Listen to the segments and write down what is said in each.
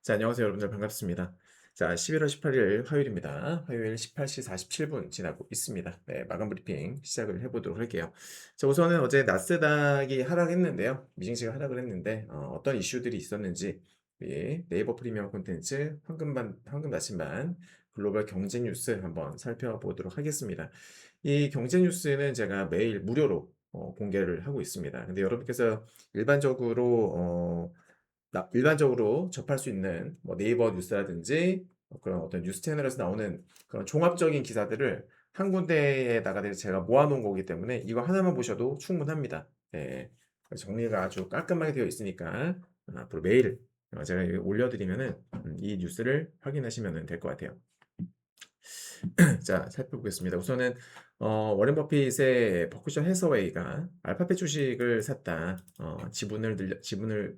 자, 안녕하세요, 여러분들. 반갑습니다. 자, 11월 18일 화요일입니다. 화요일 18시 47분 지나고 있습니다. 네, 마감 브리핑 시작을 해보도록 할게요. 자, 우선은 어제 나스닥이 하락했는데요. 미증시가 하락을 했는데, 떤 이슈들이 있었는지, 네이버 프리미엄 콘텐츠, 황금 나침반, 글로벌 경제 뉴스 한번 살펴보도록 하겠습니다. 이 경제 뉴스는 제가 매일 무료로 공개를 하고 있습니다. 근데 여러분께서 일반적으로 일반적으로 접할 수 있는 뭐 네이버 뉴스라든지 그런 어떤 뉴스 채널에서 나오는 그런 종합적인 기사들을 한 군데에다가 제가 모아놓은 거기 때문에 이거 하나만 보셔도 충분합니다. 예. 정리가 아주 깔끔하게 되어 있으니까 앞으로 매일 제가 올려드리면은 이 뉴스를 확인하시면 될 것 같아요. 자, 살펴보겠습니다. 우선은 워렌 버핏의 버크셔 해서웨이가 알파벳 주식을 샀다. 지분을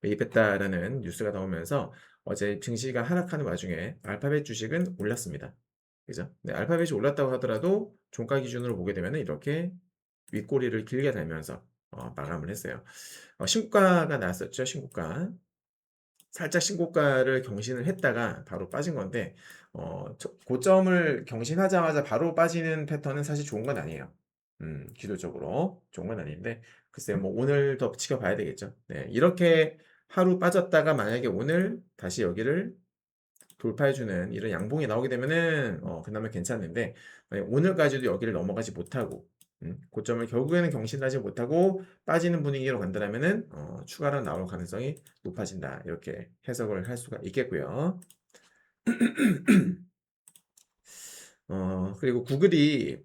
매입했다라는 뉴스가 나오면서 어제 증시가 하락하는 와중에 알파벳 주식은 올랐습니다. 그죠? 네, 알파벳이 올랐다고 하더라도 종가 기준으로 보게 되면 이렇게 윗꼬리를 길게 달면서 마감을 했어요. 신고가가 나왔었죠, 신고가. 살짝 신고가를 경신을 했다가 바로 빠진 건데 고점을 경신하자마자 바로 빠지는 패턴은 사실 좋은 건 아니에요. 기술적으로 좋은 건 아닌데 글쎄요, 뭐 오늘 더 지켜봐야 되겠죠. 네, 이렇게 하루 빠졌다가 만약에 오늘 다시 여기를 돌파해주는 이런 양봉이 나오게 되면은 그나마 괜찮은데 만약 오늘까지도 여기를 넘어가지 못하고 고점을 결국에는 경신하지 못하고 빠지는 분위기로 간다면은 추가로 나올 가능성이 높아진다, 이렇게 해석을 할 수가 있겠고요. 그리고 구글이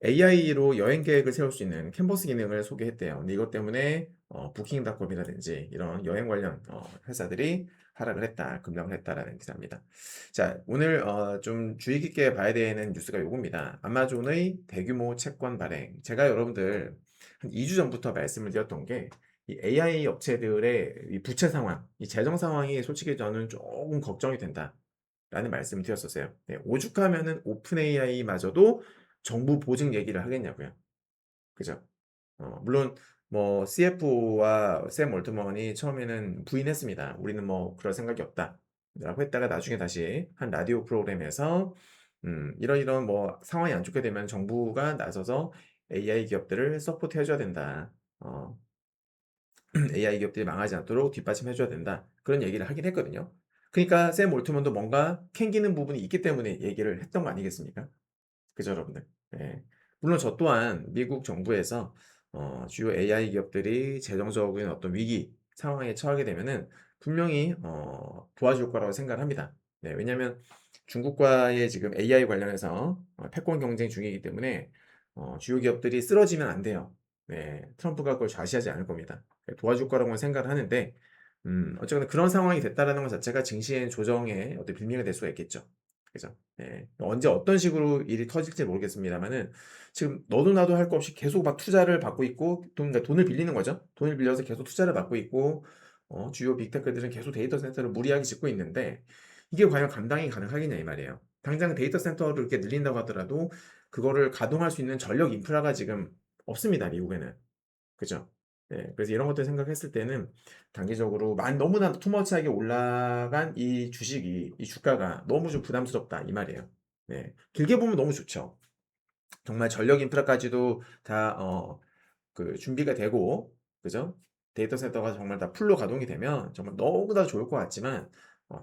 AI로 여행 계획을 세울 수 있는 캔버스 기능을 소개했대요. 근데 이것 때문에 부킹닷컴이라든지 이런 여행 관련 회사들이 하락을 했다, 급락을 했다라는 기사입니다. 자, 오늘 좀 주의 깊게 봐야 되는 뉴스가 요겁니다. 아마존의 대규모 채권 발행. 제가 여러분들 한 2주 전부터 말씀을 드렸던 게 이 AI 업체들의 이 부채 상황, 이 재정 상황이 솔직히 저는 조금 걱정이 된다, 라는 말씀을 드렸었어요. 네, 오죽하면은 오픈 AI마저도 정부 보증 얘기를 하겠냐고요. 그죠? 물론 뭐 CFO와 샘 올트먼이 처음에는 부인했습니다. 우리는 뭐 그럴 생각이 없다, 라고 했다가 나중에 다시 한 라디오 프로그램에서 이런 뭐 상황이 안 좋게 되면 정부가 나서서 AI 기업들을 서포트 해줘야 된다. AI 기업들이 망하지 않도록 뒷받침해 줘야 된다, 그런 얘기를 하긴 했거든요. 그러니까 샘 올트먼도 뭔가 캥기는 부분이 있기 때문에 얘기를 했던 거 아니겠습니까? 그죠, 여러분들? 예. 물론 저 또한 미국 정부에서 주요 AI 기업들이 재정적인 어떤 위기 상황에 처하게 되면은 분명히 도와줄 거라고 생각을 합니다. 네, 왜냐하면 중국과의 지금 AI 관련해서 패권 경쟁 중이기 때문에 주요 기업들이 쓰러지면 안 돼요. 네, 트럼프가 그걸 좌시하지 않을 겁니다. 도와줄 거라고는 생각을 하는데 어쨌거나 그런 상황이 됐다라는 것 자체가 증시의 조정의 어떤 빌미가 될 수가 있겠죠. 그죠? 예. 언제 어떤 식으로 일이 터질지 모르겠습니다만은 지금 너도 나도 할 거 없이 계속 막 투자를 받고 있고 그러니까 돈을 빌리는 거죠. 돈을 빌려서 계속 투자를 받고 있고 주요 빅테크들은 계속 데이터 센터를 무리하게 짓고 있는데 이게 과연 감당이 가능하겠냐 이 말이에요. 당장 데이터 센터를 이렇게 늘린다고 하더라도 그거를 가동할 수 있는 전력 인프라가 지금 없습니다, 미국에는. 그죠? 네, 그래서 이런 것들 생각했을 때는 단기적으로 너무나 투머치하게 올라간 이 주식이, 이 주가가 너무 좀 부담스럽다 이 말이에요. 네, 길게 보면 너무 좋죠. 정말 전력 인프라까지도 다 그 준비가 되고, 그죠? 데이터 센터가 정말 다 풀로 가동이 되면 정말 너무나 좋을 것 같지만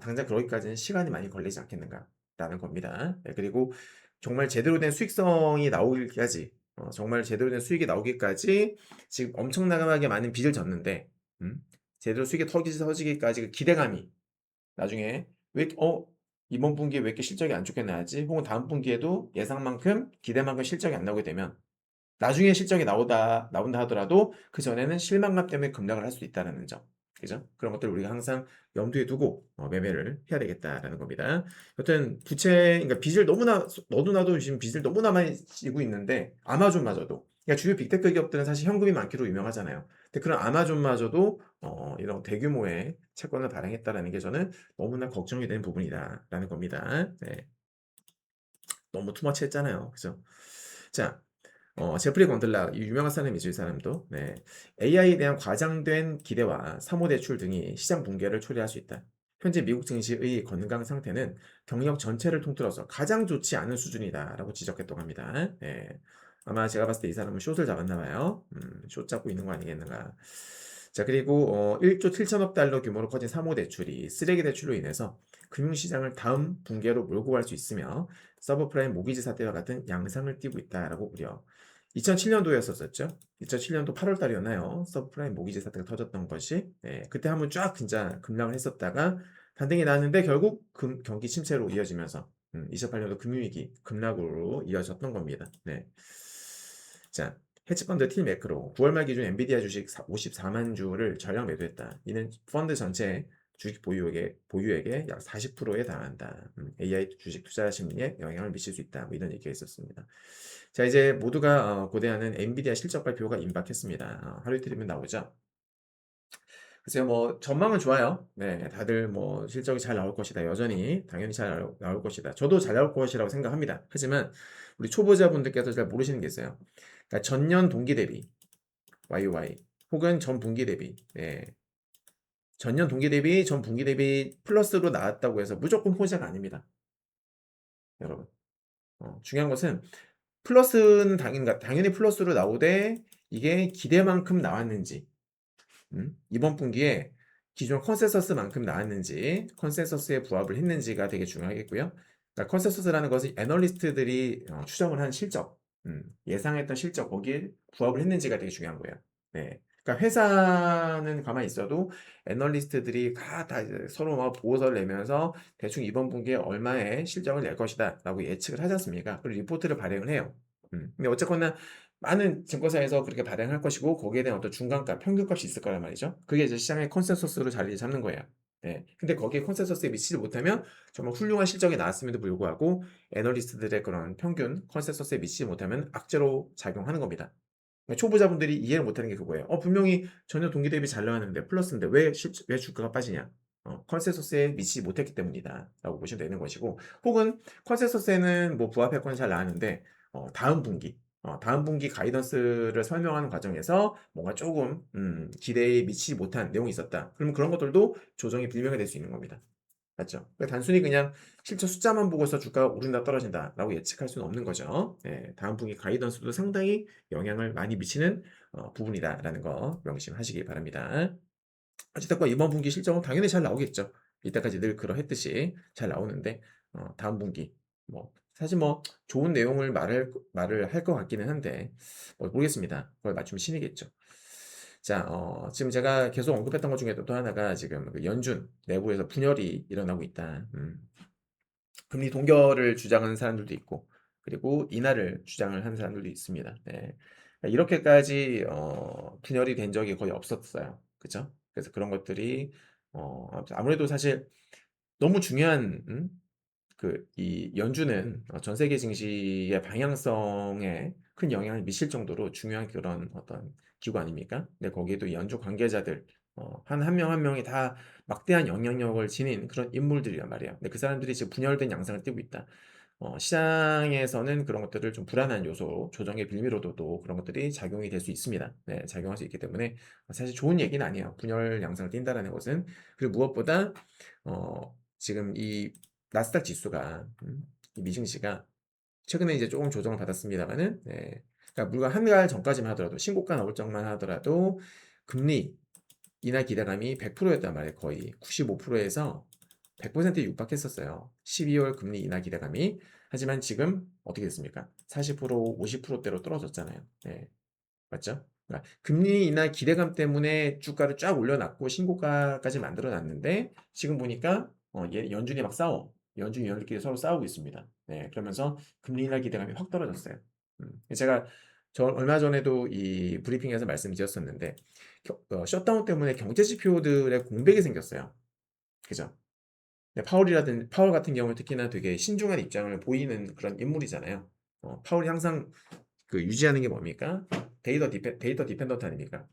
당장 그러기까지는 시간이 많이 걸리지 않겠는가라는 겁니다. 네, 그리고 정말 제대로 된 수익성이 나오기까지, 정말 제대로 된 수익이 나오기까지 지금 엄청나게 많은 빚을 졌는데 음? 제대로 수익이 터지기까지 그 기대감이 나중에 이번 분기에 왜 이렇게 실적이 안 좋게 나왔지? 혹은 다음 분기에도 예상만큼 기대만큼 실적이 안 나오게 되면 나중에 실적이 나온다 하더라도 그전에는 실망감 때문에 급락을 할 수도 있다는 점. 그죠? 그런 것들을 우리가 항상 염두에 두고 매매를 해야 되겠다라는 겁니다. 여튼 그러니까 빚을 너무나 너도 나도 지금 빚을 너무나 많이 지고 있는데 아마존마저도, 그러니까 주요 빅테크 기업들은 사실 현금이 많기로 유명하잖아요. 근데 그런 아마존마저도 이런 대규모의 채권을 발행했다라는 게 저는 너무나 걱정이 되는 부분이다라는 겁니다. 네. 너무 투머치했잖아요. 그죠? 자, 제프리 건들락, 이 유명한 사람이죠, 이 사람도. 네. AI에 대한 과장된 기대와 사모대출 등이 시장 붕괴를 초래할 수 있다. 현재 미국 증시의 건강 상태는 경력 전체를 통틀어서 가장 좋지 않은 수준이다라고 지적했다고 합니다. 예. 아마 제가 봤을 때 이 사람은 숏을 잡았나 봐요. 숏 잡고 있는 거 아니겠는가. 자, 그리고 1조 7천억 달러 규모로 커진 사모대출이 쓰레기 대출로 인해서 금융시장을 다음 붕괴로 몰고 갈 수 있으며 서브프라임 모기지 사태와 같은 양상을 띠고 있다라고 우려. 2007년도였었죠. 2007년도 8월 달이었나요? 서브프라임 모기지 사태가 터졌던 것이. 예, 그때 한번 쫙 진짜 급락을 했었다가 반등이 나왔는데 결국 경기 침체로 이어지면서 2008년도 금융위기 급락으로 이어졌던 겁니다. 네. 자, 헤지펀드 틸 매크로 9월 말 기준 엔비디아 주식 54만 주를 전량 매도했다. 이는 펀드 전체 주식 보유액의 약 40%에 달한다. AI 주식 투자 심리에 영향을 미칠 수 있다. 뭐 이런 얘기가 있었습니다. 자, 이제 모두가 고대하는 엔비디아 실적 발표가 임박했습니다. 하루 이틀이면 나오죠. 글쎄요, 뭐 전망은 좋아요. 네, 다들 뭐 실적이 잘 나올 것이다. 여전히 당연히 잘 나올 것이다. 저도 잘 나올 것이라고 생각합니다. 하지만 우리 초보자분들께서 잘 모르시는 게 있어요. 그러니까 전년 동기 대비 YOY 혹은 전 분기 대비, 전년 동기 대비 전 분기 대비 플러스로 나왔다고 해서 무조건 호재가 아닙니다. 여러분. 중요한 것은 플러스는 당연히 플러스로 나오되 이게 기대만큼 나왔는지, 이번 분기에 기존 컨센서스만큼 나왔는지, 컨센서스에 부합을 했는지가 되게 중요하겠고요. 그러니까 컨센서스라는 것은 애널리스트들이 추정을 한 실적, 예상했던 실적 거기에 부합을 했는지가 되게 중요한 거예요. 네. 그러니까 회사는 가만히 있어도 애널리스트들이 다 이제 서로 막 보고서를 내면서 대충 이번 분기에 얼마의 실적을 낼 것이다라고 예측을 하지 않습니까? 그리고 리포트를 발행을 해요. 근데 어쨌거나 많은 증권사에서 그렇게 발행할 것이고 거기에 대한 어떤 중간값, 평균값이 있을 거란 말이죠. 그게 이제 시장의 컨센서스로 자리 잡는 거예요. 네. 근데 거기에 컨센서스에 미치지 못하면 정말 훌륭한 실적이 나왔음에도 불구하고 애널리스트들의 그런 평균 컨센서스에 미치지 못하면 악재로 작용하는 겁니다. 그러니까 초보자분들이 이해를 못하는 게 그거예요. 분명히 전년 동기 대비 잘 나왔는데 플러스인데 왜 주가가 빠지냐? 컨센서스에 미치지 못했기 때문이다. 라고 보시면 되는 것이고, 혹은 컨센서스에는 뭐 부합했거나 잘 나왔는데 다음 분기 가이던스를 설명하는 과정에서 뭔가 조금 기대에 미치지 못한 내용이 있었다. 그러면 그런 것들도 조정이 불명이 될 수 있는 겁니다. 맞죠? 그러니까 단순히 그냥 실제 숫자만 보고서 주가가 오른다 떨어진다라고 예측할 수는 없는 거죠. 예, 다음 분기 가이던스도 상당히 영향을 많이 미치는 부분이다라는 거 명심하시기 바랍니다. 어쨌든 이번 분기 실적은 당연히 잘 나오겠죠. 이때까지 늘 그러했듯이 잘 나오는데 다음 분기 뭐 사실 뭐 좋은 내용을 말을 할 것 같기는 한데 뭐 모르겠습니다. 그걸 맞추면 신이겠죠. 자, 지금 제가 계속 언급했던 것 중에 또 하나가 지금 그 연준 내부에서 분열이 일어나고 있다. 금리 동결을 주장하는 사람들도 있고, 그리고 인하를 주장을 하는 사람들도 있습니다. 네. 이렇게까지 분열이 된 적이 거의 없었어요. 그죠? 그래서 그런 것들이 아무래도 사실 너무 중요한 이 연준은 전 세계 증시의 방향성에 큰 영향을 미칠 정도로 중요한 그런 어떤 기구 아닙니까? 근데 거기에도 연준 관계자들 한 명 한 명이 다 막대한 영향력을 지닌 그런 인물들이란 말이에요. 근데 그 사람들이 지금 분열된 양상을 띠고 있다. 시장에서는 그런 것들을 좀 불안한 요소, 조정의 빌미로도 그런 것들이 작용이 될 수 있습니다. 네, 작용할 수 있기 때문에 사실 좋은 얘기는 아니에요. 분열 양상을 띈다라는 것은. 그리고 무엇보다 지금 이 나스닥 지수가 이 미증시가 최근에 이제 조금 조정을 받았습니다만은 그러니까 불과 한 달 전까지만 하더라도 신고가 나올 적만 하더라도 금리 인하 기대감이 100%였단 말이에요. 거의 95%에서 100%에 육박했었어요. 12월 금리 인하 기대감이. 하지만 지금 어떻게 됐습니까? 40%, 50%대로 떨어졌잖아요. 네, 맞죠? 그러니까 금리 인하 기대감 때문에 주가를 쫙 올려놨고 신고가까지 만들어놨는데 지금 보니까 연준이 막 싸워. 연준 위원들끼리 서로 싸우고 있습니다. 네, 그러면서 금리 인하 기대감이 확 떨어졌어요. 제가 얼마 전에도 이 브리핑에서 말씀드렸었는데 셧다운 때문에 경제 지표들의 공백이 생겼어요. 그죠? 파월 같은 경우는 특히나 되게 신중한 입장을 보이는 그런 인물이잖아요. 파월이 항상 그 유지하는 게 뭡니까? 데이터 디펜던트 아닙니까?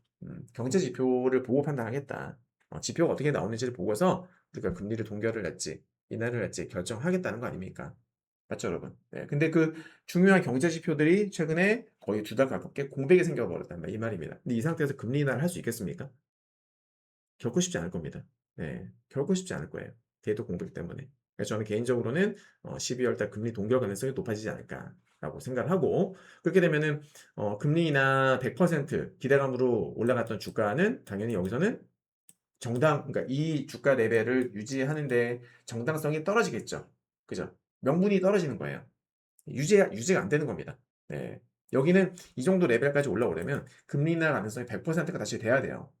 경제 지표를 보고 판단하겠다. 지표가 어떻게 나오는지를 보고서 우리가 금리를 동결을 할지 인하를 할지 결정하겠다는 거 아닙니까? 맞죠, 여러분? 네, 근데 그 중요한 경제 지표들이 최근에 거의 2달 가깝게 공백이 생겨버렸단 이 말입니다. 근데 이 상태에서 금리 인하를 할 수 있겠습니까? 결코 쉽지 않을 겁니다. 네. 결코 쉽지 않을 거예요. 데이터 공백 때문에. 그래서 저는 개인적으로는 12월 달 금리 동결 가능성이 높아지지 않을까라고 생각을 하고, 그렇게 되면은 금리 인하 100% 기대감으로 올라갔던 주가는 당연히 여기서는 그러니까 이 주가 레벨을 유지하는 데 정당성이 떨어지겠죠. 그죠? 명분이 떨어지는 거예요. 유지가 안 되는 겁니다. 네. 여기는 이 정도 레벨까지 올라오려면 금리 인하 가능성이 100%가 다시 돼야 돼요.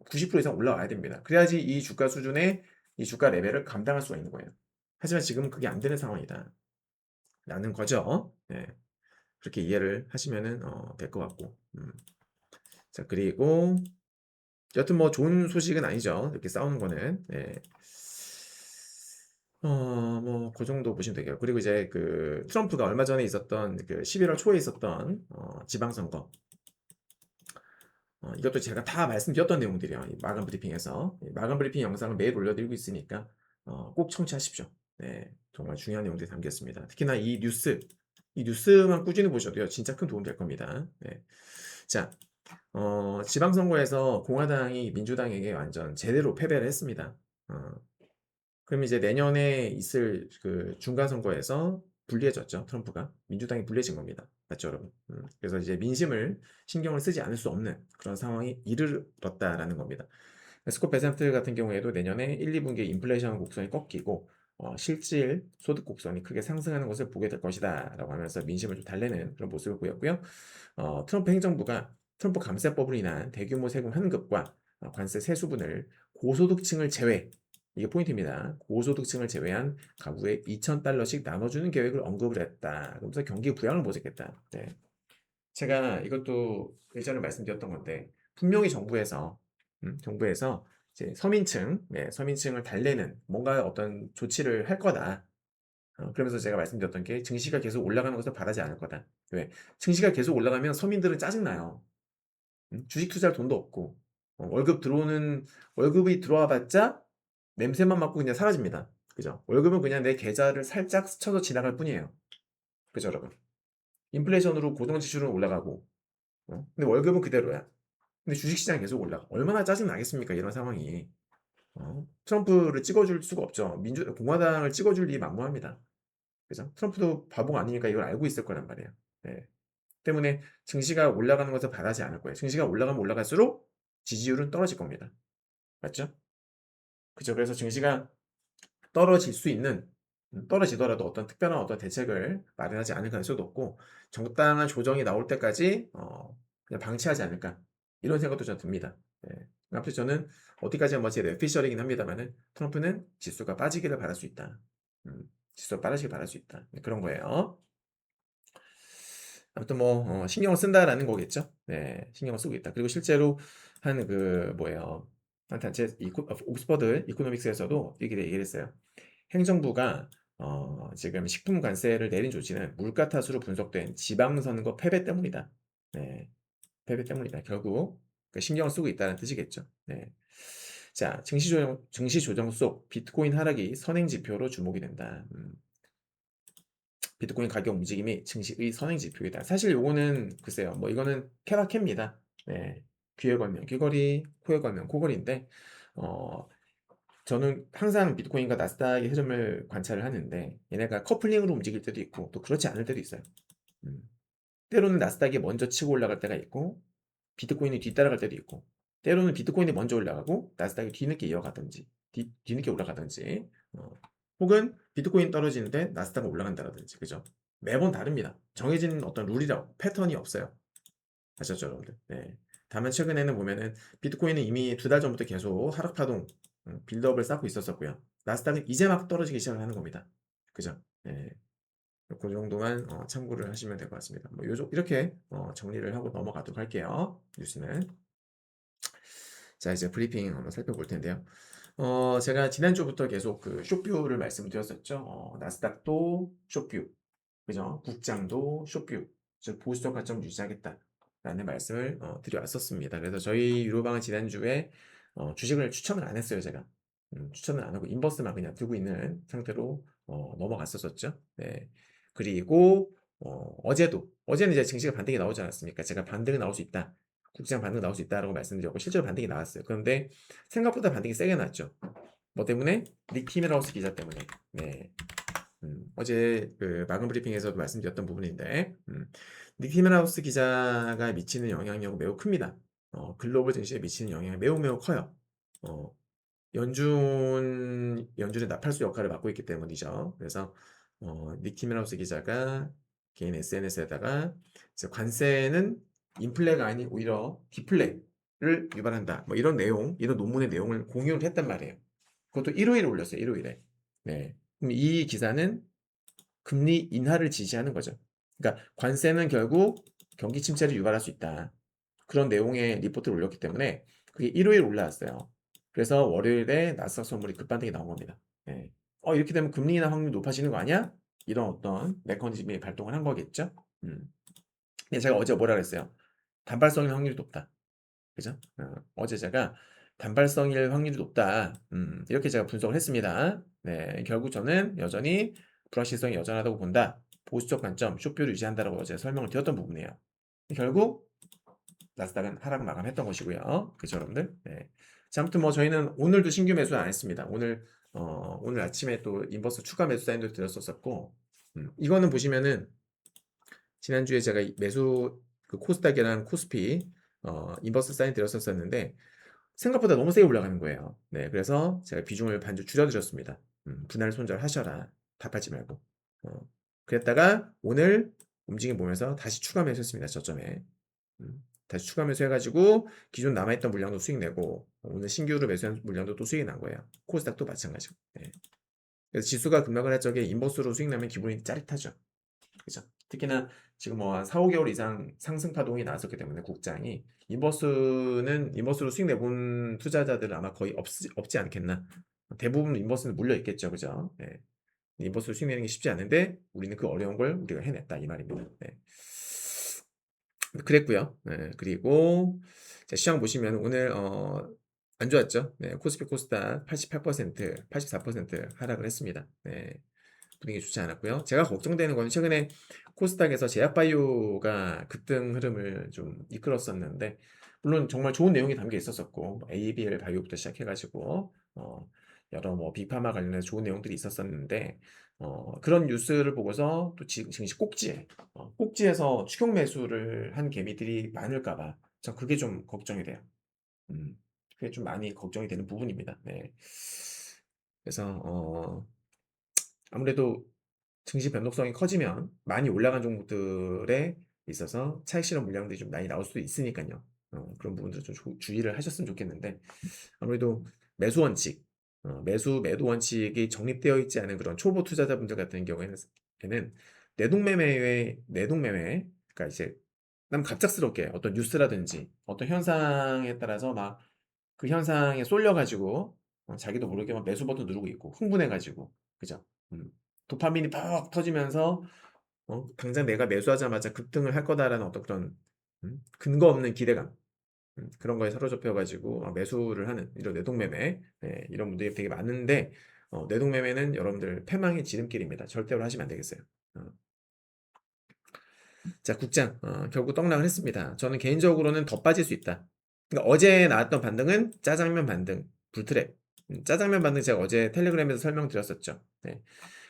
90% 이상 올라와야 됩니다. 그래야지 이 주가 수준의 이 주가 레벨을 감당할 수가 있는 거예요. 하지만 지금은 그게 안 되는 상황이다. 라는 거죠. 네. 그렇게 이해를 하시면은 될 것 같고. 자, 그리고 여튼 뭐 좋은 소식은 아니죠. 이렇게 싸우는 거는. 네. 뭐 그 정도 보시면 되겠요. 그리고 이제 그 트럼프가 얼마 전에 있었던 그 11월 초에 있었던 지방선거. 이것도 제가 다 말씀드렸던 내용들이에요. 이 마감 브리핑에서. 이 마감 브리핑 영상을 매일 올려드리고 있으니까 꼭 청취하십시오. 네, 정말 중요한 내용들이 담겨 있습니다. 특히나 이 뉴스만 꾸준히 보셔도요, 진짜 큰 도움 될 겁니다. 네. 자, 지방선거에서 공화당이 민주당에게 완전 제대로 패배를 했습니다. 그럼 이제 내년에 있을 그 중간선거에서 불리해졌죠. 트럼프가. 민주당이 불리해진 겁니다. 맞죠, 여러분? 그래서 이제 민심을 신경을 쓰지 않을 수 없는 그런 상황이 이르렀다라는 겁니다. 스콧 베센트 같은 경우에도 내년에 1, 2분기에 인플레이션 곡선이 꺾이고 실질 소득 곡선이 크게 상승하는 것을 보게 될 것이다 라고 하면서 민심을 좀 달래는 그런 모습을 보였고요. 트럼프 행정부가 트럼프 감세법으로 인한 대규모 세금 환급과 관세 세수분을 고소득층을 제외, 이게 포인트입니다. 고소득층을 제외한 가구에 $2,000씩 나눠주는 계획을 언급을 했다. 그러면서 경기 부양을 모색했다. 네. 제가 이것도 예전에 말씀드렸던 건데 분명히 정부에서 이제 서민층을 달래는 뭔가 어떤 조치를 할 거다. 그러면서 제가 말씀드렸던 게 증시가 계속 올라가는 것을 바라지 않을 거다. 왜? 증시가 계속 올라가면 서민들은 짜증나요. 주식 투자할 돈도 없고 월급이 들어와 봤자 냄새만 맡고 그냥 사라집니다. 그죠? 월급은 그냥 내 계좌를 살짝 스쳐서 지나갈 뿐이에요. 그죠, 여러분? 인플레이션으로 고정지출은 올라가고, 근데 월급은 그대로야. 근데 주식시장이 계속 올라가. 얼마나 짜증 나겠습니까? 이런 상황이. 트럼프를 찍어줄 수가 없죠. 공화당을 찍어줄 일이 만무합니다. 그죠? 트럼프도 바보가 아니니까 이걸 알고 있을 거란 말이에요. 네. 때문에 증시가 올라가는 것을 바라지 않을 거예요. 증시가 올라가면 올라갈수록 지지율은 떨어질 겁니다. 맞죠? 그죠? 그래서 증시가 떨어질 수 있는 떨어지더라도 어떤 특별한 어떤 대책을 마련하지 않을 가능성이 높고 적당한 조정이 나올 때까지 그냥 방치하지 않을까 이런 생각도 좀 듭니다. 네. 아무튼 저는 어디까지나 뭐제 뇌피셜이긴 합니다만은 트럼프는 지수가 빠지기를 바랄 수 있다. 지수가 빠르시길 바랄 수 있다. 네, 그런 거예요. 아무튼 뭐 신경을 쓴다라는 거겠죠. 네, 신경을 쓰고 있다. 그리고 실제로 한 그 뭐예요? 한 단체 옥스퍼드 이코노믹스에서도 이렇게 얘기를 했어요. 행정부가 지금 식품 관세를 내린 조치는 물가 탓으로 분석된 지방선거 패배 때문이다. 네, 패배 때문이다. 결국 신경을 쓰고 있다는 뜻이겠죠. 네. 자, 증시 조정 속 비트코인 하락이 선행 지표로 주목이 된다. 비트코인 가격 움직임이 증시의 선행 지표이다. 사실 요거는 글쎄요, 뭐 이거는 케바케입니다. 네, 귀에 걸면 귀걸이, 코에 걸면 코걸이인데 어, 저는 항상 비트코인과 나스닥의 흐름을 관찰을 하는데 얘네가 커플링으로 움직일 때도 있고 또 그렇지 않을 때도 있어요. 음. 때로는 나스닥이 먼저 치고 올라갈 때가 있고 비트코인이 뒤따라갈 때도 있고 때로는 비트코인이 먼저 올라가고 나스닥이 뒤늦게 이어가든지 뒤늦게 올라가든지 혹은 비트코인 떨어지는데 나스닥은 올라간다든지 그죠? 매번 다릅니다. 정해진 어떤 룰이라고 패턴이 없어요. 아셨죠, 여러분들? 네. 다만 최근에는 보면은 비트코인은 이미 2달 전부터 계속 하락 파동 빌드업을 쌓고 있었었고요. 나스닥은 이제 막 떨어지기 시작을 하는 겁니다. 그죠? 네. 그 정도만 참고를 하시면 될 것 같습니다. 뭐 이렇게 정리를 하고 넘어가도록 할게요. 뉴스는. 자, 이제 브리핑 한번 살펴볼 텐데요. 제가 지난주부터 계속 그 쇼뷰를 말씀드렸었죠. 나스닥도 쇼뷰, 그죠? 국장도 쇼뷰, 즉 보수적 관점 유지하겠다라는 말씀을 드려왔었습니다. 그래서 저희 유로방은 지난주에 주식을 추천을 안 했어요, 제가. 추천을 안 하고 인버스만 그냥 들고 있는 상태로 넘어갔었었죠. 네. 그리고 어제는 이제 증시가 반등이 나오지 않았습니까? 제가 반등이 나올 수 있다. 국장 반등 나올 수 있다라고 말씀드렸고 실제로 반등이 나왔어요. 그런데 생각보다 반등이 세게 났죠. 뭐 때문에? 닉 티메라우스 기자 때문에. 네. 어제 그 마감 브리핑에서도 말씀드렸던 부분인데, 닉 티메라우스 기자가 미치는 영향력은 매우 큽니다. 글로벌 증시에 미치는 영향이 매우 매우 커요. 어, 연준의 나팔수 역할을 맡고 있기 때문이죠. 그래서 닉 티메라우스 기자가 개인 SNS에다가 관세는 인플레가 아닌 오히려 디플레를 유발한다. 뭐 이런 내용, 이런 논문의 내용을 공유를 했단 말이에요. 그것도 일요일에 올렸어요. 일요일에. 네. 그럼 이 기사는 금리 인하를 지시하는 거죠. 그러니까 관세는 결국 경기 침체를 유발할 수 있다. 그런 내용의 리포트를 올렸기 때문에 그게 일요일 올라왔어요. 그래서 월요일에 나스닥 선물이 급반등이 나온 겁니다. 네. 이렇게 되면 금리 인하 확률이 높아지는 거 아니야? 이런 어떤 메커니즘이 발동을 한 거겠죠. 근데 제가 어제 뭐라 그랬어요? 단발성일 확률이 높다. 그죠? 어제 제가 단발성일 확률이 높다. 이렇게 제가 분석을 했습니다. 네, 결국 저는 여전히 불확실성이 여전하다고 본다. 보수적 관점, 쇼표를 유지한다라고 어제 설명을 드렸던 부분이에요. 결국 나스닥은 하락 마감했던 것이고요. 그죠, 여러분들? 네. 자, 아무튼 뭐 저희는 오늘도 신규 매수 안 했습니다. 오늘 아침에 또 인버스 추가 매수 사인도 드렸었고, 이거는 보시면은 지난주에 제가 매수 그 코스닥이랑 코스피 인버스 사인 드렸었는데 생각보다 너무 세게 올라가는 거예요. 네, 그래서 제가 비중을 반주 줄여드렸습니다. 분할 손절하셔라. 답하지 말고. 그랬다가 오늘 움직임 보면서 다시 추가 매수했습니다. 저점에. 다시 추가 매수해가지고 기존 남아있던 물량도 수익 내고 오늘 신규로 매수한 물량도 또 수익이 난 거예요. 코스닥도 마찬가지고. 네. 그래서 지수가 급락을 할 적에 인버스로 수익 나면 기분이 짜릿하죠. 그죠? 특히나 지금 뭐 한 4, 5개월 이상 상승 파동이 나왔었기 때문에 국장이 인버스로 수익 내본 투자자들은 아마 거의 없지 않겠나. 대부분 인버스는 물려 있겠죠. 그죠? 네. 인버스로 수익 내는 게 쉽지 않은데 우리는 그 어려운 걸 우리가 해냈다 이 말입니다. 네. 그랬고요. 네. 그리고 시장 보시면 오늘 안 좋았죠. 네. 코스피 코스닥 88%, 84% 하락을 했습니다. 네. 분위기 좋지 않았고요. 제가 걱정되는 건 최근에 코스닥에서 제약바이오가 급등 흐름을 좀 이끌었었는데 물론 정말 좋은 내용이 담겨 있었었고 뭐 ABL 바이오부터 시작해가지고 여러 뭐 빅파마 관련해서 좋은 내용들이 있었었는데 그런 뉴스를 보고서 또 증시 꼭지에서 추격 매수를 한 개미들이 많을까봐 전 그게 좀 걱정이 돼요. 그게 좀 많이 걱정이 되는 부분입니다. 네. 그래서 아무래도 증시 변동성이 커지면 많이 올라간 종목들에 있어서 차익 실현 물량들이 좀 많이 나올 수도 있으니까요. 그런 부분들 좀 주의를 하셨으면 좋겠는데 아무래도 매수 원칙, 매도 원칙이 정립되어 있지 않은 그런 초보 투자자분들 같은 경우에는 내동매매, 그러니까 이제 남 갑작스럽게 어떤 뉴스라든지 어떤 현상에 따라서 막 그 현상에 쏠려가지고 자기도 모르게 막 매수 버튼 누르고 있고 흥분해가지고 그죠? 음. 도파민이 팍 터지면서 당장 내가 매수하자마자 급등을 할 거다라는 어떤 그런 근거 없는 기대감 그런 거에 사로잡혀가지고 매수를 하는 이런 내동매매 이런 분들이 되게 많은데 내동매매는 여러분들 패망의 지름길입니다. 절대로 하시면 안 되겠어요. 자, 국장 결국 떡락을 했습니다. 저는 개인적으로는 더 빠질 수 있다. 그러니까 어제 나왔던 반등은 짜장면 반등, 불트랩. 짜장면 반등 제가 어제 텔레그램에서 설명드렸었죠. 네.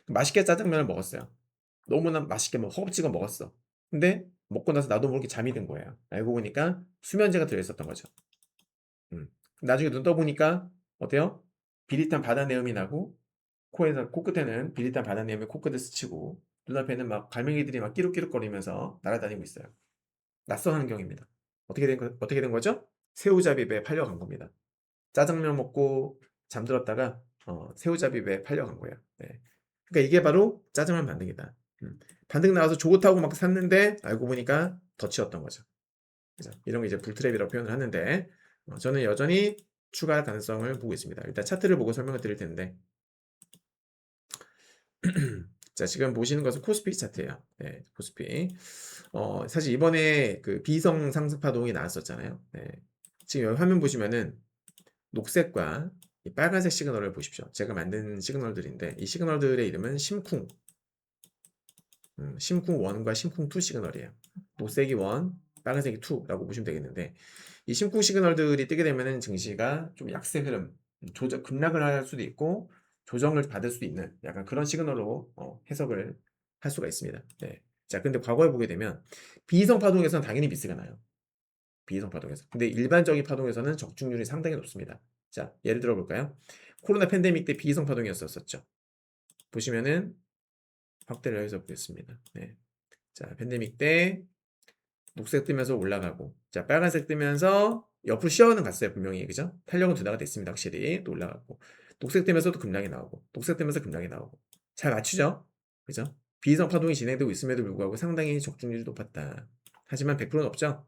맛있게 짜장면을 먹었어요. 너무나 맛있게 허겁지겁 먹었어. 근데 먹고 나서 나도 모르게 잠이 든 거예요. 알고 보니까 수면제가 들어있었던 거죠. 나중에 눈 떠보니까 어때요? 비릿한 바다 내음이 나고 코끝에는 비릿한 바다 내음이 코끝을 스치고 눈앞에는 막 갈매기들이 막 끼룩끼룩거리면서 날아다니고 있어요. 낯선 환경입니다. 어떻게 된 거죠? 새우잡이배에 팔려간 겁니다. 짜장면 먹고 잠들었다가 새우잡이배에 팔려간 거예요. 네. 그러니까 이게 바로 짜장면 반등이다. 반등 나와서 좋다고 막 샀는데 알고 보니까 덫이었던 거죠. 그래서 이런 게 이제 불트랩이라고 표현을 하는데 저는 여전히 추가 가능성을 보고 있습니다. 일단 차트를 보고 설명을 드릴 텐데 자, 지금 보시는 것은 코스피 차트예요. 네, 코스피. 사실 이번에 그 비성 상승 파동이 나왔었잖아요. 네. 지금 여기 화면 보시면은 녹색과 이 빨간색 시그널을 보십시오. 제가 만든 시그널들인데 이 시그널들의 이름은 심쿵 1과 심쿵 2 시그널이에요. 녹색이 1, 빨간색이 2라고 보시면 되겠는데 이 심쿵 시그널들이 뜨게 되면은 증시가 좀 약세 흐름, 조정 급락을 할 수도 있고 조정을 받을 수도 있는 약간 그런 시그널로 해석을 할 수가 있습니다. 네. 자, 근데 과거에 보게 되면 비이성 파동에서는 당연히 미스가 나요. 비이성 파동에서. 근데 일반적인 파동에서는 적중률이 상당히 높습니다. 자, 예를 들어 볼까요? 코로나 팬데믹 때 비이성 파동이었었죠. 보시면은 확대를 해서 보겠습니다. 네. 자, 팬데믹 때 녹색 뜨면서 올라가고, 자, 빨간색 뜨면서 옆으로 시어는 갔어요, 분명히. 그죠? 탄력은 둔화가 됐습니다, 확실히. 또 올라가고. 녹색 뜨면서도 급락이 나오고, 녹색 뜨면서 급락이 나오고. 잘 맞추죠? 그죠? 비이성 파동이 진행되고 있음에도 불구하고 상당히 적중률이 높았다. 하지만 100%는 없죠?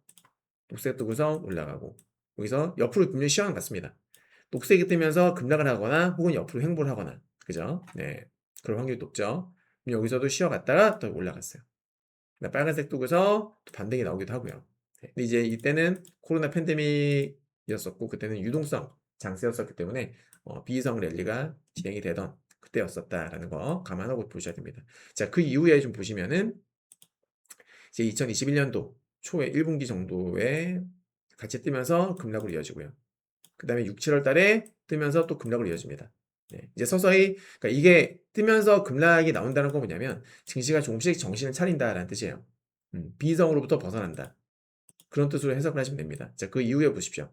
녹색 뜨고서 올라가고, 여기서 옆으로 분명히 시어는 갔습니다. 녹색이 뜨면서 급락을 하거나 혹은 옆으로 횡보를 하거나. 그죠? 네. 그럴 확률이 높죠? 그럼 여기서도 쉬어갔다가 또 올라갔어요. 빨간색 뜨고서 또 반등이 나오기도 하고요. 네, 근데 이제 이때는 코로나 팬데믹이었었고 그때는 유동성 장세였었기 때문에 비이성 랠리가 진행이 되던 그때였었다라는 거 감안하고 보셔야 됩니다. 자, 그 이후에 좀 보시면은 이제 2021년도 초에 1분기 정도에 같이 뜨면서 급락으로 이어지고요. 그 다음에 6, 7월 달에 뜨면서 또 급락으로 이어집니다. 네, 이제 서서히 그러니까 이게 뜨면서 급락이 나온다는 건 뭐냐면 증시가 조금씩 정신을 차린다라는 뜻이에요. 비이성으로부터 벗어난다. 그런 뜻으로 해석을 하시면 됩니다. 자, 그 이후에 보십시오.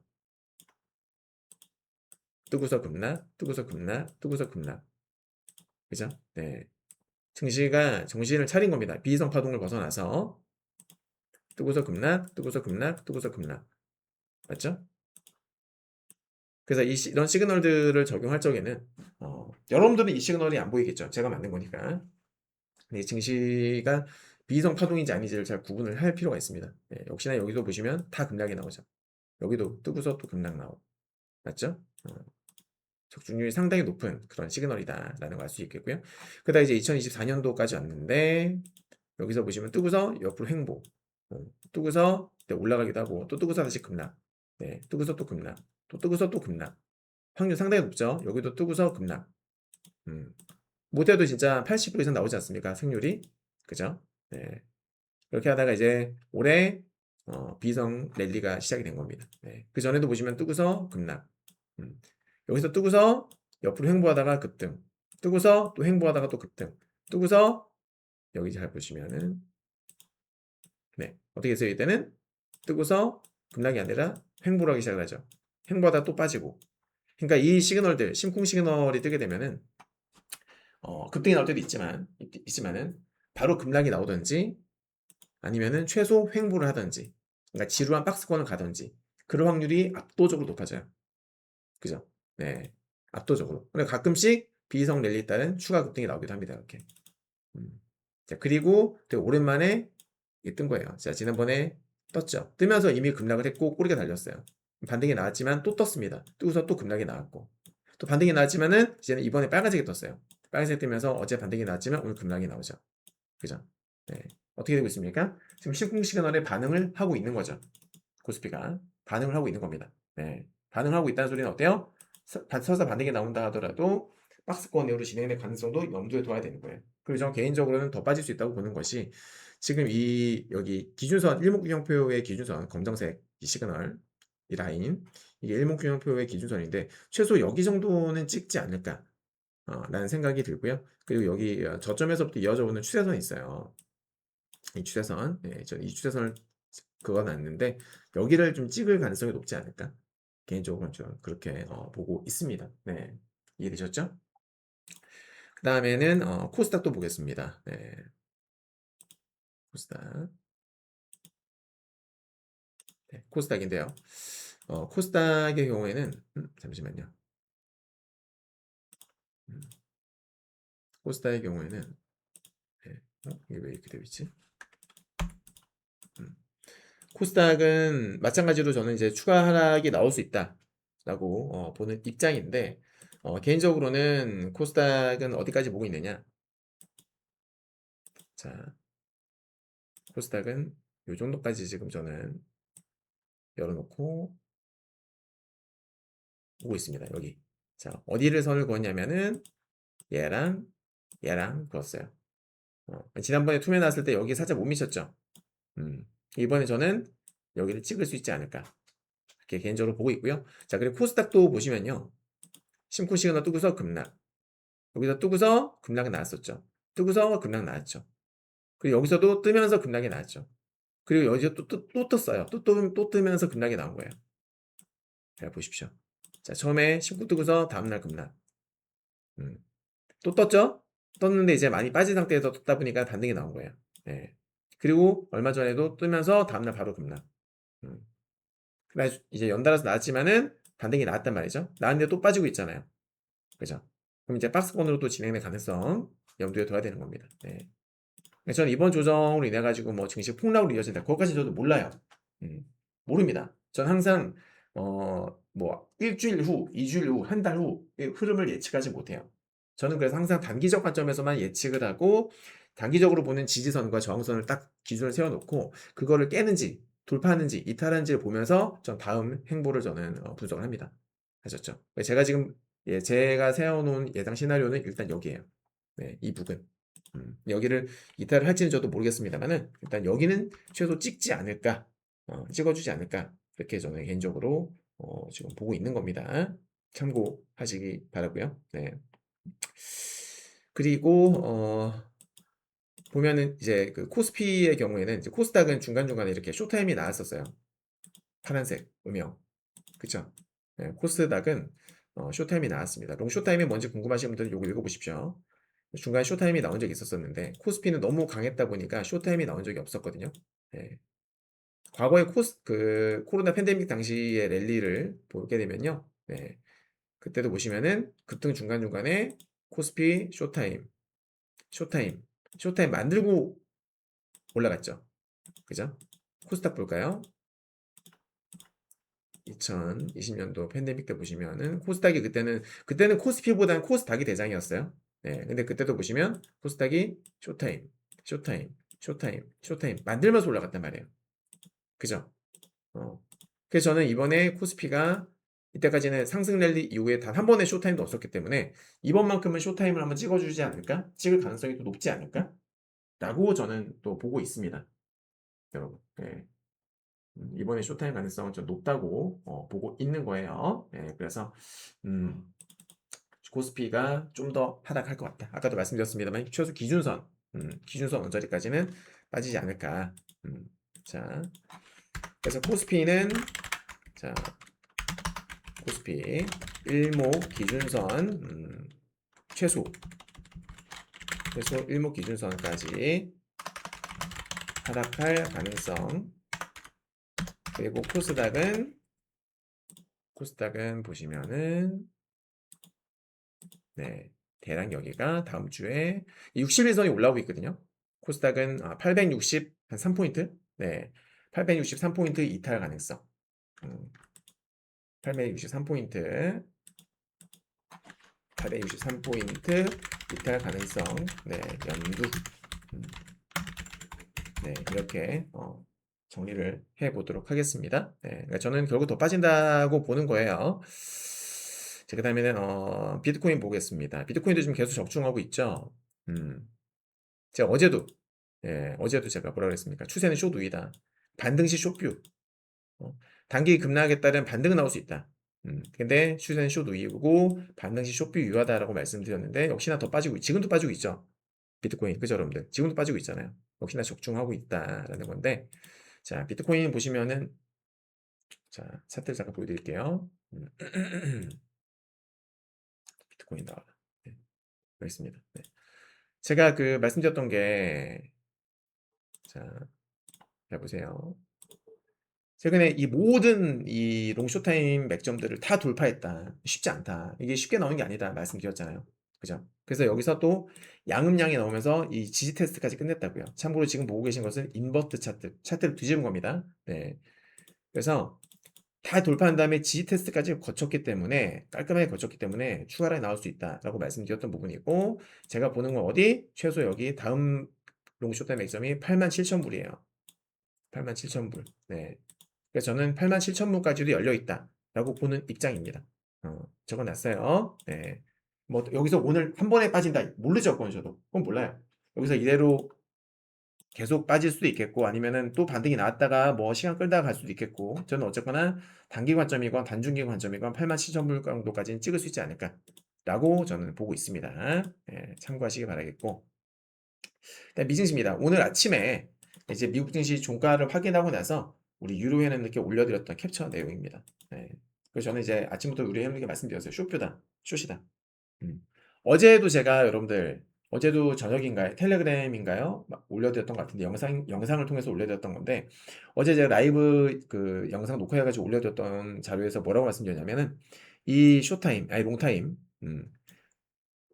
뜨고서 급락, 뜨고서 급락, 뜨고서 급락. 그죠? 네. 증시가 정신을 차린 겁니다. 비이성 파동을 벗어나서 뜨고서 급락, 뜨고서 급락, 뜨고서 급락. 맞죠? 그래서 이런 시그널들을 적용할 적에는 여러분들은 이 시그널이 안 보이겠죠. 제가 만든 거니까. 근데 증시가 비이성 파동인지 아닌지를 잘 구분을 할 필요가 있습니다. 네, 역시나 여기도 보시면 다 급락이 나오죠. 여기도 뜨고서 또 급락 나오고. 맞죠? 적중률이 상당히 높은 그런 시그널이다라는 걸 알 수 있겠고요. 그다음 이제 2024년도까지 왔는데 여기서 보시면 뜨고서 옆으로 횡보, 뜨고서 올라가기도 하고 또 뜨고서 다시 급락, 네, 뜨고서 또 급락, 또 뜨고서 또 급락. 확률 상당히 높죠. 여기도 뜨고서 급락. 못해도 진짜 80% 이상 나오지 않습니까? 승률이. 그죠? 네. 그렇게 하다가 이제 올해 비성 랠리가 시작이 된 겁니다. 네. 그 전에도 보시면 뜨고서 급락. 음. 여기서 뜨고서 옆으로 횡보하다가 급등. 뜨고서 또 횡보하다가 또 급등. 뜨고서 여기 잘 보시면은 네. 어떻게 했어요? 이때는 뜨고서 급락이 아니라 횡보를 하기 시작을 하죠. 횡보하다가 또 빠지고. 그러니까 이 시그널들, 심쿵 시그널이 뜨게 되면은 급등이 나올 때도 있지만은 바로 급락이 나오든지 아니면은 최소 횡보를 하든지 그러니까 지루한 박스권을 가든지 그럴 확률이 압도적으로 높아져요. 그죠? 네. 압도적으로. 근데 가끔씩 비이성 랠리에 따른 추가 급등이 나오기도 합니다. 이렇게. 자, 그리고 되게 오랜만에 이게 뜬 거예요. 자, 지난번에 떴죠. 뜨면서 이미 급락을 했고 꼬리가 달렸어요. 반등이 나왔지만 또 떴습니다. 뜨고서 또 급락이 나왔고 또 반등이 나왔지만은 이제는 이번에 빨간색이 떴어요. 빨간색 뜨면서 어제 반등이 나왔지만 오늘 급락이 나오죠. 그죠? 네. 어떻게 되고 있습니까? 지금 심쿵 시그널에 반응을 하고 있는 거죠. 코스피가 반응을 하고 있는 겁니다. 네. 반응하고 있다는 소리는 어때요? 서서 반등이 나온다 하더라도 박스권으로 진행될 가능성도 염두에 둬야 되는 거예요. 그리고 저 개인적으로는 더 빠질 수 있다고 보는 것이 지금 이 여기 기준선 일목균형표의 기준선 검정색 이 시그널 이 라인 이게 일목균형표의 기준선인데 최소 여기 정도는 찍지 않을까 라는 생각이 들고요. 그리고 여기 저점에서부터 이어져 오는 추세선이 있어요. 이 추세선, 저는 이 추세선을 그어놨는데 여기를 좀 찍을 가능성이 높지 않을까? 개인적으로는 좀 그렇게 보고 있습니다. 네, 이해되셨죠? 그 다음에는 코스닥도 보겠습니다. 네, 코스닥, 네, 코스닥인데요. 코스닥의 경우에는 잠시만요. 음, 코스닥의 경우에는 네, 이게 왜 이렇게 되어 있지? 음, 코스닥은 마찬가지로 저는 이제 추가 하락이 나올 수 있다라고 보는 입장인데 개인적으로는 코스닥은 어디까지 보고 있느냐? 자, 코스닥은 이 정도까지 지금 저는 열어놓고 보고 있습니다. 여기. 자, 어디를 선을 그었냐면은 얘랑 얘랑 그었어요. 지난번에 투매 나왔을 때 여기 살짝 못 미쳤죠. 이번에 저는 여기를 찍을 수 있지 않을까. 이렇게 개인적으로 보고 있고요. 자, 그리고 코스닥도 보시면요. 심코 시그널 뜨고서 급락. 여기서 뜨고서 급락이 나왔었죠. 뜨고서 급락 나왔죠. 그리고 여기서도 뜨면서 급락이 나왔죠. 그리고 여기서 또 떴어요. 또 뜨면서 급락이 나온 거예요. 자, 보십시오. 자, 처음에 심코 뜨고서 다음날 급락. 또 떴죠? 떴는데 이제 많이 빠진 상태에서 떴다 보니까 반등이 나온 거예요. 예. 그리고 얼마 전에도 뜨면서 다음날 바로 급락. 음. 그다음에 이제 연달아서 나왔지만은 반등이 나왔단 말이죠. 나왔는데 또 빠지고 있잖아요. 그죠? 그럼 이제 박스권으로 또 진행될 가능성 염두에 둬야 되는 겁니다. 네. 저는 이번 조정으로 인해 가지고 뭐 증시 폭락으로 이어진다. 그것까지 저도 몰라요. 모릅니다. 전 항상 뭐 일주일 후, 2주일 후, 한 달 후 흐름을 예측하지 못해요. 저는 그래서 항상 단기적 관점에서만 예측을 하고 단기적으로 보는 지지선과 저항선을 딱 기준을 세워놓고 그거를 깨는지 돌파하는지 이탈하는지를 보면서 전 다음 행보를 저는 분석을 합니다. 하셨죠? 제가 지금 제가 세워놓은 예상 시나리오는 일단 여기에요. 네, 이 부근. 여기를 이탈을 할지는 저도 모르겠습니다만은 일단 여기는 최소 찍지 않을까, 찍어주지 않을까 이렇게 저는 개인적으로 지금 보고 있는 겁니다. 참고하시기 바라고요. 네. 그리고 보면은 이제 그 코스피의 경우에는 이제 코스닥은 중간중간에 이렇게 쇼타임이 나왔었어요. 파란색 음영. 그쵸? 네, 코스닥은 쇼타임이 나왔습니다. 롱 쇼타임이 뭔지 궁금하신 분들은 요거 읽어보십시오. 중간에 쇼타임이 나온 적이 있었었는데 코스피는 너무 강했다 보니까 쇼타임이 나온 적이 없었거든요. 네. 과거에 코로나 팬데믹 당시의 랠리를 보게 되면요. 네. 그때도 보시면은 급등 중간중간에 코스피 쇼타임 만들고 올라갔죠. 그죠? 코스닥 볼까요? 2020년도 팬데믹 때 보시면은 코스닥이 그때는 코스피보다는 코스닥이 대장이었어요. 네, 근데 그때도 보시면 코스닥이 쇼타임 만들면서 올라갔단 말이에요. 그죠? 그래서 저는 이번에 코스피가 이때까지는 상승 랠리 이후에 단 한 번의 쇼타임도 없었기 때문에 이번만큼은 쇼타임을 한번 찍어주지 않을까? 찍을 가능성이 또 높지 않을까? 라고 저는 또 보고 있습니다. 여러분. 네. 이번에 쇼타임 가능성은 좀 높다고 보고 있는 거예요. 네, 그래서 음, 코스피가 좀 더 하락할 것 같다. 아까도 말씀드렸습니다만 최소 기준선 언저리까지는 빠지지 않을까. 자, 그래서 코스피는 자 코스피 일목 기준선 최소 일목 기준선까지 하락할 가능성. 그리고 코스닥은 보시면은 네, 대략 여기가 다음 주에 60일선이 올라오고 있거든요. 코스닥은 860 한 3포인트. 네, 863포인트 이탈 가능성. 863포인트 863포인트 이탈 가능성. 네, 연두. 네, 이렇게 정리를 해 보도록 하겠습니다. 네, 그러니까 저는 결국 더 빠진다고 보는 거예요. 자, 그 다음에는 비트코인 보겠습니다. 비트코인도 지금 계속 적중하고 있죠. 제가 어제도 제가 뭐라 그랬습니까? 추세는 쇼두이다. 반등시 쇼뷰. 단기 급락에 따른 반등은 나올 수 있다. 근데 추세는 쇼두이고 반등시 쇼뷰 유하다라고 말씀드렸는데 역시나 더 빠지고 지금도 빠지고 있죠. 비트코인 그죠 여러분들? 지금도 빠지고 있잖아요. 역시나 적중하고 있다라는 건데 자 비트코인 보시면은 자 차트를 잠깐 보여드릴게요. 비트코인 나와. 네, 여기 있습니다. 네. 제가 말씀드렸던 게 자, 해보세요. 최근에 이 모든 이 롱쇼타임 맥점들을 다 돌파했다. 쉽지 않다. 이게 쉽게 나오는 게 아니다. 말씀드렸잖아요. 그죠? 그래서 여기서 또 양음량이 나오면서 이 지지 테스트까지 끝냈다고요. 참고로 지금 보고 계신 것은 인버트 차트를 뒤집은 겁니다. 네. 그래서 다 돌파한 다음에 지지 테스트까지 거쳤기 때문에 깔끔하게 거쳤기 때문에 추가로 나올 수 있다라고 말씀드렸던 부분이고 제가 보는 건 어디? 최소 여기 다음 롱쇼타임 맥점이 87,000불이에요. 87,000불. 네. 그래서 저는 87,000불까지도 열려 있다라고 보는 입장입니다. 적어놨어요. 네. 뭐 여기서 오늘 한 번에 빠진다 모르죠, 그건 저도. 그건 몰라요. 여기서 이대로 계속 빠질 수도 있겠고 아니면은 또 반등이 나왔다가 뭐 시간 끌다가 갈 수도 있겠고 저는 어쨌거나 단기 관점이건 단중기 관점이건 87,000불 정도까지는 찍을 수 있지 않을까라고 저는 보고 있습니다. 예, 참고하시기 바라겠고 일단 미증시입니다. 오늘 아침에 이제 미국 증시 종가를 확인하고 나서 우리 유로엔님께 올려드렸던 캡처 내용입니다. 예. 그래서 저는 이제 아침부터 유로엔님께 말씀드렸어요. 쇼표다, 숏이다. 음. 어제도 제가 여러분들 어제도 저녁인가요? 텔레그램인가요? 막 올려드렸던 것 같은데 영상을 통해서 올려드렸던 건데 어제 제가 라이브 그 영상 녹화해가지고 올려드렸던 자료에서 뭐라고 말씀드렸냐면은 이 쇼타임 아니 롱타임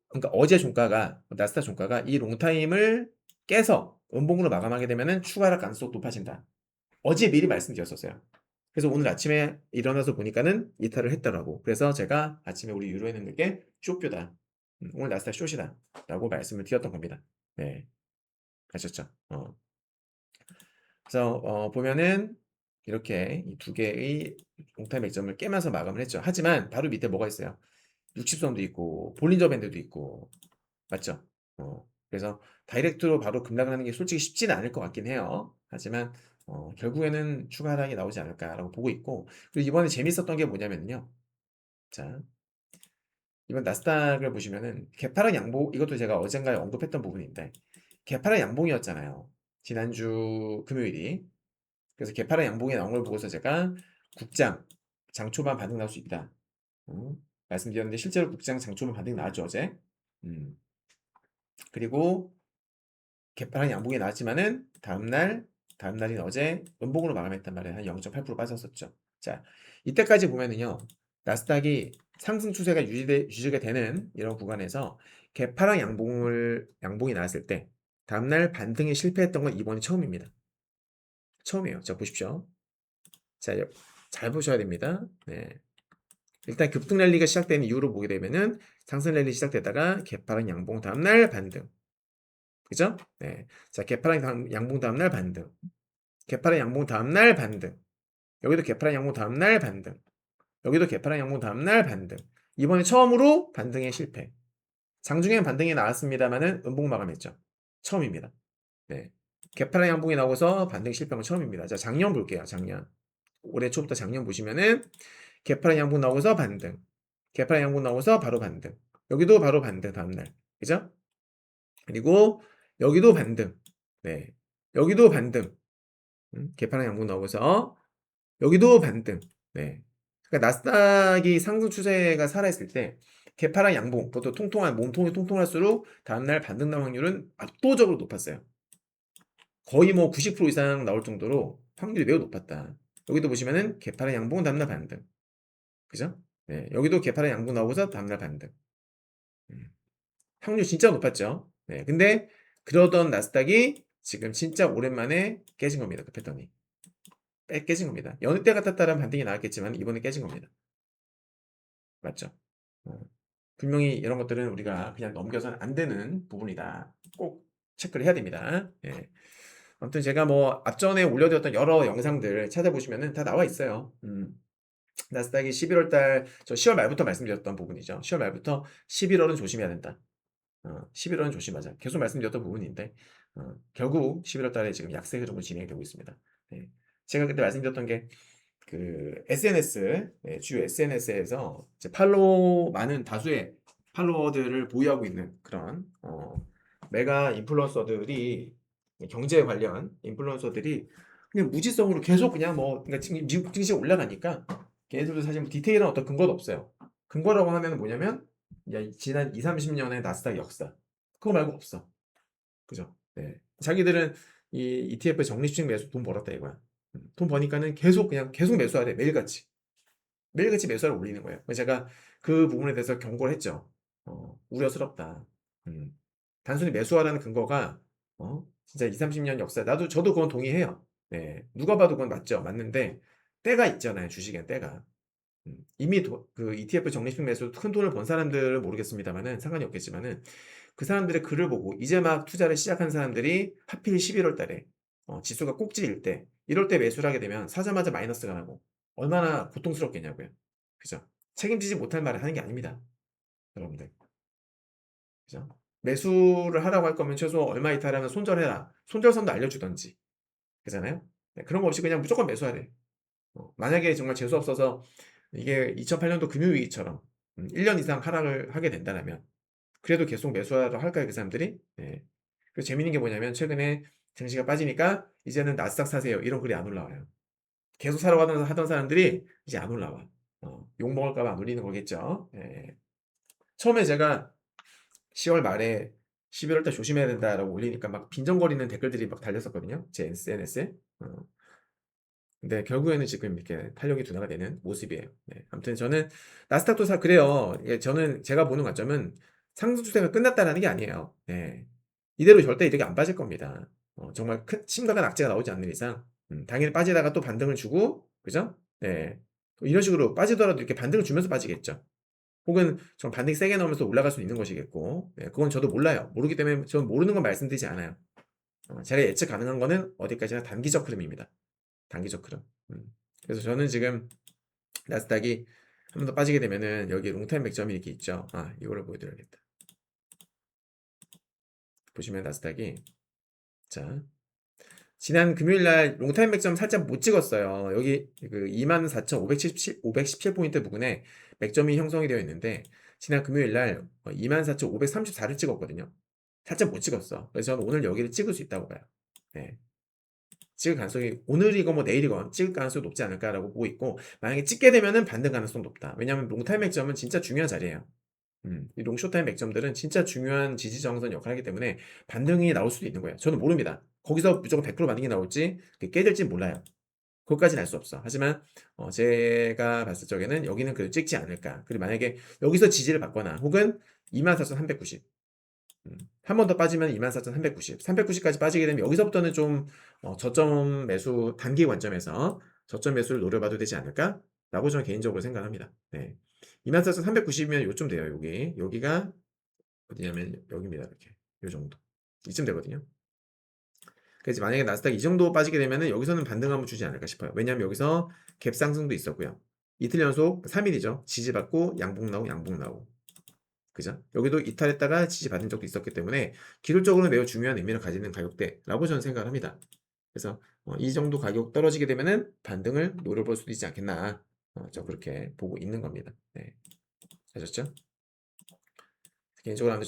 그러니까 어제 종가가 나스닥 종가가 이 롱타임을 깨서 음봉으로 마감하게 되면은 추가 하락 가능성이 높아진다. 어제 미리 말씀드렸었어요. 그래서 오늘 아침에 일어나서 보니까는 이탈을 했더라고. 그래서 제가 아침에 우리 유로엔님들께 쇼표다. 오늘 나스닥 숏이다. 라고 말씀을 드렸던 겁니다. 네. 아셨죠? 그래서 보면은 이렇게 이 두 개의 롱타임 맥점을 깨면서 마감을 했죠. 하지만 바로 밑에 뭐가 있어요? 60선도 있고 볼린저 밴드도 있고 맞죠? 그래서 다이렉트로 바로 급락을 하는 게 솔직히 쉽지는 않을 것 같긴 해요. 하지만 결국에는 추가 하락이 나오지 않을까라고 보고 있고 그리고 이번에 재밌었던 게 뭐냐면요. 자, 이번 나스닥을 보시면은 개파락 양봉 이것도 제가 어젠가에 언급했던 부분인데 개파락 양봉이었잖아요. 지난주 금요일이. 그래서 개파락 양봉이 나온 걸 보고서 제가 국장 장 초반 반등 나올 수 있다. 말씀드렸는데 실제로 국장 장 초반 반등 나왔죠 어제. 음, 그리고 개파락 양봉이 나왔지만은 다음날인 어제 음봉으로 마감했단 말이에요. 한 0.8% 빠졌었죠. 자, 이때까지 보면은요. 나스닥이 상승 추세가 유지가 되는 이런 구간에서 개파락 양봉이 나왔을 때 다음날 반등에 실패했던 건 이번이 처음입니다. 처음이에요. 자, 보십시오. 자, 잘 보셔야 됩니다. 네. 일단 급등 랠리가 시작되는 이후로 보게 되면은 상승 랠리 시작되다가 개파락 양봉 다음날 반등. 그죠? 네. 자, 양봉 다음날 반등. 개파락 양봉 다음날 반등. 여기도 개파락 양봉 다음날 반등. 여기도 개파락 양봉 다음날 반등. 이번에 처음으로 반등에 실패. 장중엔 반등이 나왔습니다만은 음봉 마감했죠. 처음입니다. 네. 개파락 양봉이 나오고서 반등 실패한 건 처음입니다. 자, 작년 볼게요. 작년. 올해 초부터 작년 보시면은 개파락 양봉 나오고서 반등. 개파락 양봉 나오고서 바로 반등. 여기도 바로 반등 다음날. 그죠? 그리고 여기도 반등. 네. 여기도 반등. 개파락 양봉 나오고서 여기도 반등. 네. 그러니까 나스닥이 상승 추세가 살아있을 때 개파락 양봉, 그것도 몸통이 통통할수록 다음날 반등 나올 확률은 압도적으로 높았어요. 거의 뭐 90% 이상 나올 정도로 확률이 매우 높았다. 여기도 보시면은 개파락 양봉 다음날 반등. 그죠? 네. 여기도 개파락 양봉 나오고서 다음날 반등. 음. 확률 진짜 높았죠. 네. 근데 그러던 나스닥이 지금 진짜 오랜만에 깨진 겁니다. 그 패턴이. 깨진 겁니다. 여느 때 같았다면 반등이 나왔겠지만 이번에 깨진 겁니다. 맞죠? 어, 분명히 이런 것들은 우리가 그냥 넘겨서는 안 되는 부분이다. 꼭 체크를 해야 됩니다. 예. 아무튼 제가 뭐 앞전에 올려드렸던 여러 영상들 찾아보시면은 다 나와 있어요. 나스닥이 11월 달, 저 10월 말부터 말씀드렸던 부분이죠. 10월 말부터 11월은 조심해야 된다. 11월은 조심하자. 계속 말씀드렸던 부분인데, 결국 11월 달에 지금 약세 흐름으로 진행이 되고 있습니다. 네. 제가 그때 말씀드렸던 게, 그 SNS, 네, 주요 SNS에서 많은 다수의 팔로워들을 보유하고 있는 그런, 메가 인플루언서들이, 경제 관련 인플루언서들이 그냥 무지성으로 계속 그냥 뭐, 그러니까 지금 미국 증시 올라가니까 걔네들도 사실 뭐 디테일한 어떤 근거도 없어요. 근거라고 하면 뭐냐면, 지난 2, 30년의 나스닥 역사. 그거 말고 없어. 그죠? 네. 자기들은 이 ETF 적립식 매수 돈 벌었다 이거야. 돈 버니까는 계속 매수하래. 매일같이. 매일같이 매수를 올리는 거예요. 그래서 제가 그 부분에 대해서 경고를 했죠. 우려스럽다. 음. 단순히 매수하라는 근거가, 진짜 2, 30년 역사. 저도 그건 동의해요. 네. 누가 봐도 그건 맞죠. 맞는데, 때가 있잖아요. 주식엔 때가. 이미 그 ETF 적립식 매수 큰 돈을 번 사람들은 모르겠습니다만은 상관이 없겠지만은 그 사람들의 글을 보고 이제 막 투자를 시작한 사람들이 하필 11월 달에 지수가 꼭지일 때 이럴 때 매수를 하게 되면 사자마자 마이너스가 나고 얼마나 고통스럽겠냐고요. 그죠? 책임지지 못할 말을 하는 게 아닙니다. 여러분들. 그죠? 매수를 하라고 할 거면 최소 얼마 이탈하면 손절해라. 손절선도 알려주던지. 그잖아요. 네, 그런 거 없이 그냥 무조건 매수하래. 만약에 정말 재수 없어서 이게 2008년도 금융위기처럼 1년 이상 하락을 하게 된다면 그래도 계속 매수하러 할까요, 그 사람들이? 네. 그리고 재밌는 게 뭐냐면 최근에 증시가 빠지니까 이제는 나스닥 사세요. 이런 글이 안 올라와요. 계속 사러 하던 사람들이 이제 안 올라와. 욕 먹을까 봐 안 올리는 거겠죠. 예. 처음에 제가 10월 말에 11월 달 조심해야 된다라고 올리니까 막 빈정거리는 댓글들이 막 달렸었거든요. 제 SNS에. 근데 결국에는 지금 이렇게 탄력이 둔화가 되는 모습이에요. 네. 아무튼 저는 나스닥도 그래요. 저는 제가 보는 관점은 상승 추세가 끝났다라는 게 아니에요. 네. 이대로 절대 이렇게 안 빠질 겁니다. 정말 큰 심각한 악재가 나오지 않는 이상 당연히 빠지다가 또 반등을 주고 그죠? 네. 또 이런 식으로 빠지더라도 이렇게 반등을 주면서 빠지겠죠. 혹은 좀 반등이 세게 나오면서 올라갈 수 있는 것이겠고 네, 그건 저도 몰라요. 모르기 때문에 저는 모르는 건 말씀드리지 않아요. 제가 예측 가능한 거는 어디까지나 단기적 흐름입니다. 단기적 흐름. 그래서 저는 지금 나스닥이 한 번 더 빠지게 되면은 여기 롱타임 맥점이 이렇게 있죠. 이거를 보여드려야겠다. 보시면 나스닥이 자 지난 금요일 날 롱타임 맥점 살짝 못 찍었어요. 여기 그 24,517포인트 부근에 맥점이 형성이 되어 있는데 지난 금요일 날 24,534를 찍었거든요. 살짝 못 찍었어. 그래서 저는 오늘 여기를 찍을 수 있다고 봐요. 네. 찍을 가능성이 오늘이건 뭐 내일이건 찍을 가능성이 높지 않을까라고 보고 있고 만약에 찍게 되면은 반등 가능성 높다. 왜냐하면 롱타임 맥점은 진짜 중요한 자리예요. 이 롱쇼타임 맥점들은 진짜 중요한 지지 저항선 역할을 하기 때문에 반등이 나올 수도 있는 거예요. 저는 모릅니다. 거기서 무조건 100% 반등이 나올지 깨질지 몰라요. 그것까지는 알 수 없어. 하지만 제가 봤을 적에는 여기는 그래도 찍지 않을까. 그리고 만약에 여기서 지지를 받거나 혹은 24,390 한 번 더 빠지면 24,390, 390까지 빠지게 되면 여기서부터는 좀 저점 매수 단기 관점에서 저점 매수를 노려봐도 되지 않을까라고 저는 개인적으로 생각합니다. 네. 24,390이면 요쯤 돼요. 여기가 어디냐면 여기입니다. 이렇게 요 정도 이쯤 되거든요. 그래서 만약에 나스닥 이 정도 빠지게 되면은 여기서는 반등 한번 주지 않을까 싶어요. 왜냐하면 여기서 갭 상승도 있었고요. 이틀 연속 3일이죠. 지지받고 양봉 나오고 양봉 나오고. 그죠? 여기도 이탈했다가 지지받은 적도 있었기 때문에 기술적으로 매우 중요한 의미를 가지는 가격대라고 저는 생각을 합니다. 그래서 이 정도 가격 떨어지게 되면은 반등을 노려볼 수도 있지 않겠나. 저 그렇게 보고 있는 겁니다. 네. 아셨죠? 개인적으로 하는데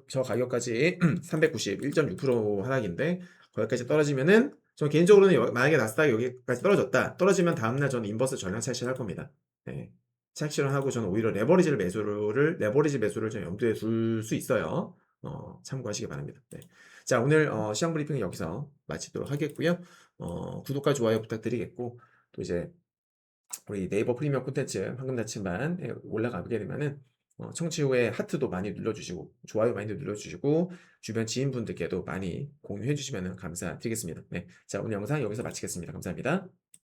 저 가격까지 390, 1.6% 하락인데 거기까지 떨어지면은 저 개인적으로는 만약에 나스닥이 여기까지 떨어졌다. 떨어지면 다음날 저는 인버스 전량 착실할 겁니다. 네. 착실을 하고 저는 오히려 레버리지 매수를 좀 염두에 둘 수 있어요. 참고하시기 바랍니다. 네. 자, 오늘 시황 브리핑은 여기서 마치도록 하겠고요. 구독과 좋아요 부탁드리겠고 또 이제 우리 네이버 프리미엄 콘텐츠 황금 나침반에 올라가게 되면은 청취 후에 하트도 많이 눌러주시고 좋아요 많이 눌러주시고 주변 지인분들께도 많이 공유해 주시면 감사드리겠습니다. 네, 자 오늘 영상 여기서 마치겠습니다. 감사합니다.